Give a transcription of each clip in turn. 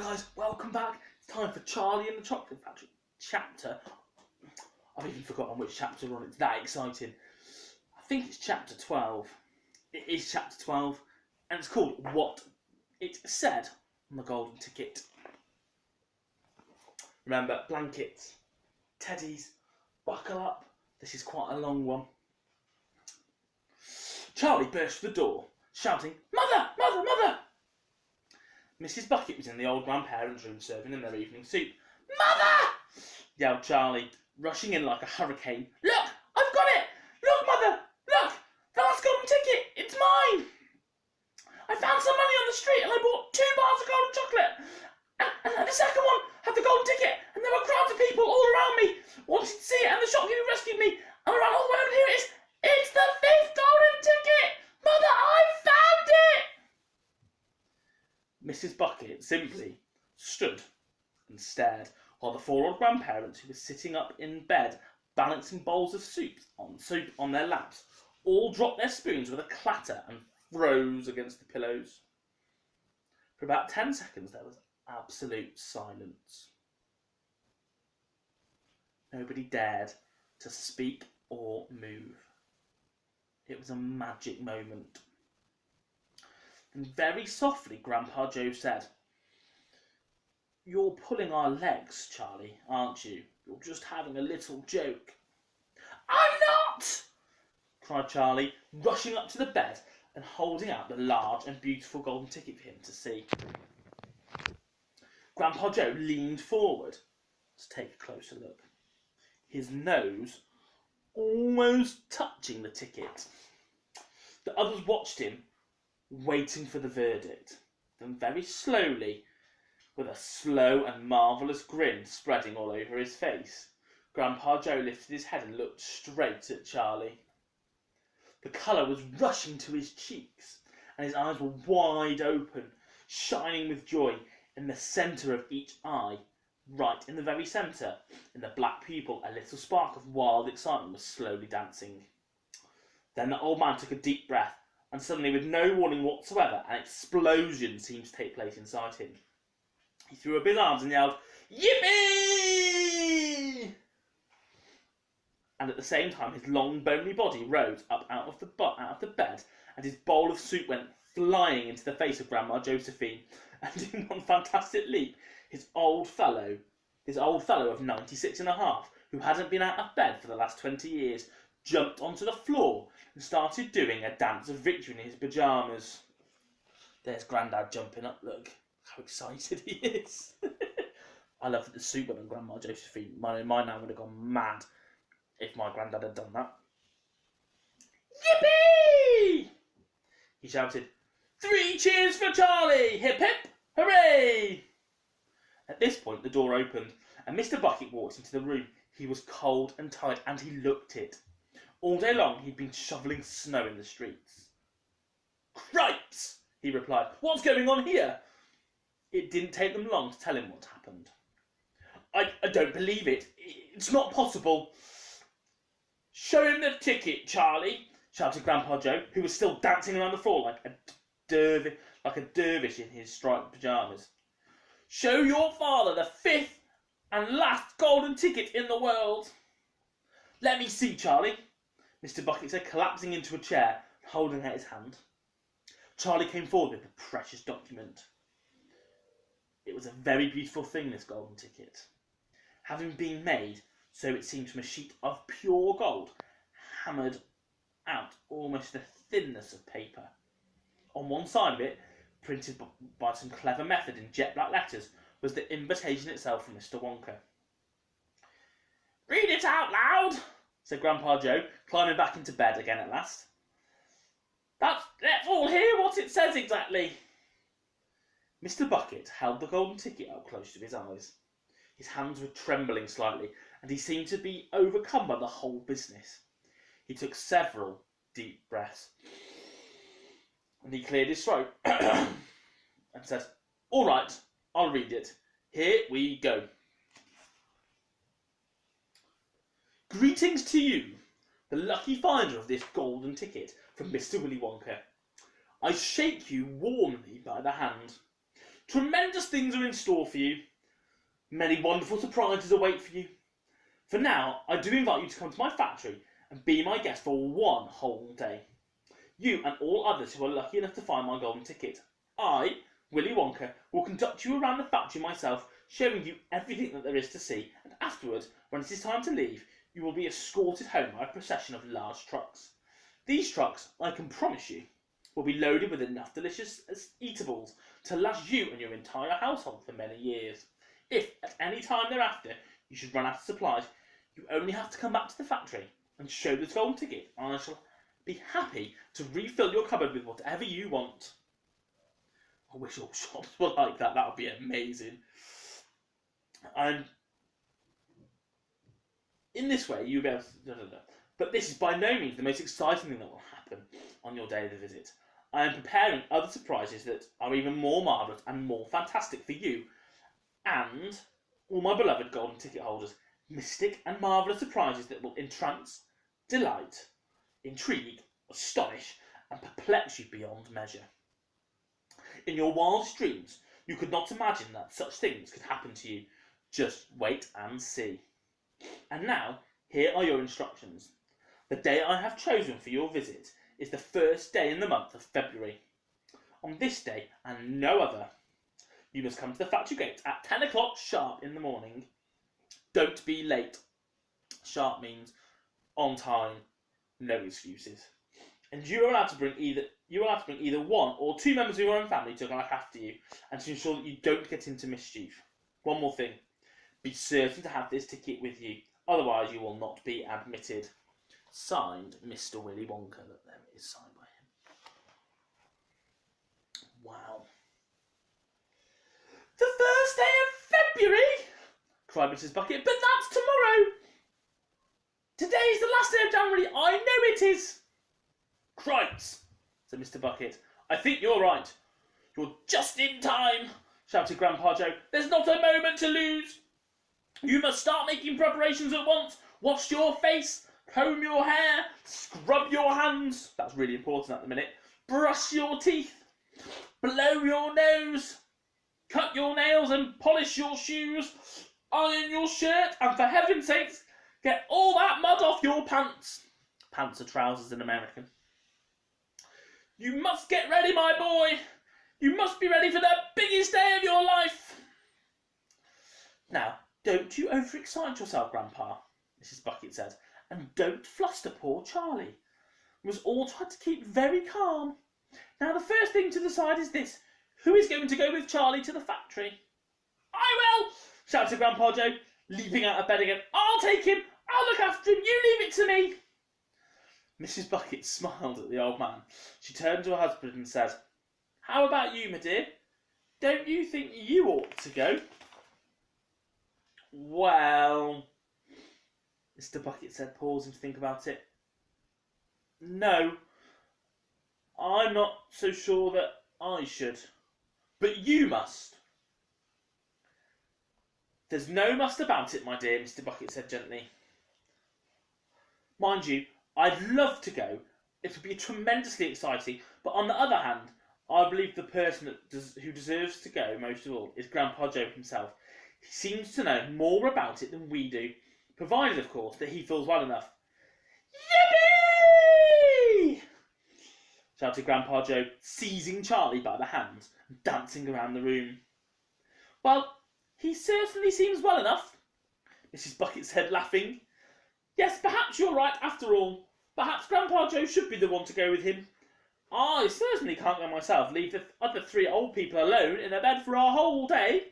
guys, welcome back. It's time for Charlie and the Chocolate Factory chapter. I've even forgotten which chapter we're on. It's that exciting. I think it's chapter 12. It is chapter 12, and it's called What It Said on the Golden Ticket. Remember, blankets, teddies, buckle up. This is quite a long one. Charlie burst through the door, shouting, "Mother! Mother! Mother!" Mrs. Bucket was in the old grandparents' room serving them their evening soup. "Mother!" yelled Charlie, rushing in like a hurricane. "Look! I've got it! Look, Mother! Look! The last golden ticket! It's mine! I found some money on the street and I bought 2 bars of golden chocolate. And the second one had the golden ticket, and there were crowds of people all around me wanting to see it, and the shopkeeper rescued me, and I ran all the way over here. It's the 5th golden ticket! Mother, I found it!" Mrs. Bucket simply stood and stared, while the 4 old grandparents, who were sitting up in bed balancing bowls of soup on their laps, all dropped their spoons with a clatter and froze against the pillows. For about 10 seconds there was absolute silence. Nobody dared to speak or move. It was a magic moment. And very softly, Grandpa Joe said, "You're pulling our legs, Charlie, aren't you? You're just having a little joke." "I'm not!" cried Charlie, rushing up to the bed and holding out the large and beautiful golden ticket for him to see. Grandpa Joe leaned forward to take a closer look, his nose almost touching the ticket. The others watched him, waiting for the verdict. Then very slowly, with a slow and marvellous grin spreading all over his face, Grandpa Joe lifted his head and looked straight at Charlie. The colour was rushing to his cheeks, and his eyes were wide open, shining with joy. In the centre of each eye, right in the very centre, in the black pupil, a little spark of wild excitement was slowly dancing. Then the old man took a deep breath, and suddenly, with no warning whatsoever, an explosion seemed to take place inside him. He threw up his arms and yelled, "Yippee!" And at the same time, his long, bony body rose up out of the bed, and his bowl of soup went flying into the face of Grandma Josephine. And in one fantastic leap, his old fellow of 96 and a half, who hadn't been out of bed for the last 20 years, jumped onto the floor and started doing a dance of victory in his pyjamas. There's Grandad jumping up, look how excited he is. I love that the soup went on Grandma Josephine. My nan would have gone mad if my granddad had done that. "Yippee!" he shouted. "3 cheers for Charlie! Hip hip! Hooray!" At this point the door opened and Mr. Bucket walked into the room. He was cold and tired, and he looked it. All day long he'd been shovelling snow in the streets. "Cripes!" he replied. "What's going on here?" It didn't take them long to tell him what happened. I don't believe it. It's not possible." "Show him the ticket, Charlie," shouted Grandpa Joe, who was still dancing around the floor like a dervish in his striped pyjamas. "Show your father the 5th and last golden ticket in the world." "Let me see, Charlie," Mr. Bucket said, collapsing into a chair and holding out his hand. Charlie came forward with the precious document. It was a very beautiful thing, this golden ticket, having been made, so it seemed, from a sheet of pure gold, hammered out almost the thinness of paper. On one side of it, printed by some clever method in jet black letters, was the invitation itself from Mr. Wonka. "Read it out loud," said Grandpa Joe, climbing back into bed again at last. Let's all hear what it says exactly." Mr. Bucket held the golden ticket up close to his eyes. His hands were trembling slightly, and he seemed to be overcome by the whole business. He took several deep breaths, and he cleared his throat and said, "All right, I'll read it. Here we go. Greetings to you, the lucky finder of this golden ticket from Mr. Willy Wonka. I shake you warmly by the hand. Tremendous things are in store for you. Many wonderful surprises await for you. For now, I do invite you to come to my factory and be my guest for one whole day. You and all others who are lucky enough to find my golden ticket. I, Willy Wonka, will conduct you around the factory myself, showing you everything that there is to see, and afterwards, when it is time to leave, you will be escorted home by a procession of large trucks. These trucks, I can promise you, will be loaded with enough delicious eatables to last you and your entire household for many years. If, at any time thereafter, you should run out of supplies, you only have to come back to the factory and show the golden ticket, and I shall be happy to refill your cupboard with whatever you want. I wish all shops were like that. That would be amazing. And in this way, you'll be able to... But this is by no means the most exciting thing that will happen on your day of the visit. I am preparing other surprises that are even more marvellous and more fantastic for you and all my beloved golden ticket holders. Mystic and marvellous surprises that will entrance, delight, intrigue, astonish, and perplex you beyond measure. In your wildest dreams, you could not imagine that such things could happen to you. Just wait and see. And now, here are your instructions. The day I have chosen for your visit is the first day in the month of February. On this day, and no other, you must come to the factory gate at 10 o'clock sharp in the morning. Don't be late. Sharp means on time, no excuses. And you are allowed to bring either one or two members of your own family to look after you and to ensure that you don't get into mischief. One more thing. Be certain to have this ticket with you, otherwise you will not be admitted. Signed, Mr. Willy Wonka. That there it is, signed by him. Wow. The first day of February? Cried Mrs. Bucket. But that's tomorrow. Today's the last day of January. I know it is. Cripes, said Mr. Bucket. I think you're right. You're just in time, shouted Grandpa Joe. There's not a moment to lose. You must start making preparations at once. Wash your face, comb your hair, scrub your hands. That's really important at the minute. Brush your teeth, blow your nose, cut your nails and polish your shoes, iron your shirt, and for heaven's sakes, get all that mud off your pants. Pants are trousers in American. You must get ready, my boy. You must be ready for the biggest day of your life. Now, don't you overexcite yourself, Grandpa, Mrs. Bucket said, and don't fluster poor Charlie. We must all try to keep very calm. Now, the first thing to decide is this. Who is going to go with Charlie to the factory? I will, shouted Grandpa Joe, leaping out of bed again. I'll take him. I'll look after him. You leave it to me. Mrs. Bucket smiled at the old man. She turned to her husband and said, How about you, my dear? Don't you think you ought to go? Well, Mr. Bucket said, pausing to think about it. No, I'm not so sure that I should. But you must. There's no must about it, my dear, Mr. Bucket said gently. Mind you, I'd love to go. It would be tremendously exciting. But on the other hand, I believe the person who deserves to go most of all is Grandpa Joe himself. He seems to know more about it than we do, provided, of course, that he feels well enough. Yippee! Shouted Grandpa Joe, seizing Charlie by the hand and dancing around the room. Well, he certainly seems well enough, Mrs. Bucket said, laughing. Yes, perhaps you're right after all. Perhaps Grandpa Joe should be the one to go with him. I certainly can't go myself, leave the other three old people alone in a bed for a whole day.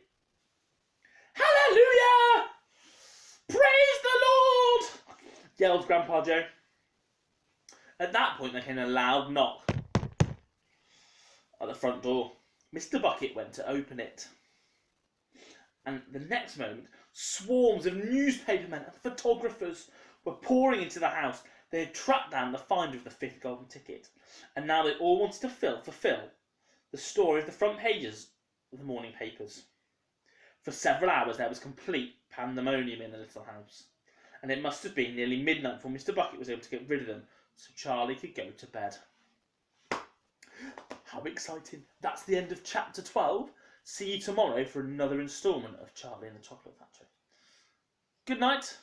Hallelujah! Praise the Lord! Yelled Grandpa Joe. At that point there came a loud knock at the front door. Mr. Bucket went to open it. And the next moment, swarms of newspapermen and photographers were pouring into the house. They had tracked down the finder of the fifth golden ticket, and now they all wanted to fulfill the story of the front pages of the morning papers. For several hours there was complete pandemonium in the little house, and it must have been nearly midnight before Mr. Bucket was able to get rid of them, so Charlie could go to bed. How exciting. That's the end of chapter 12. See you tomorrow for another instalment of Charlie and the Chocolate Factory. Good night.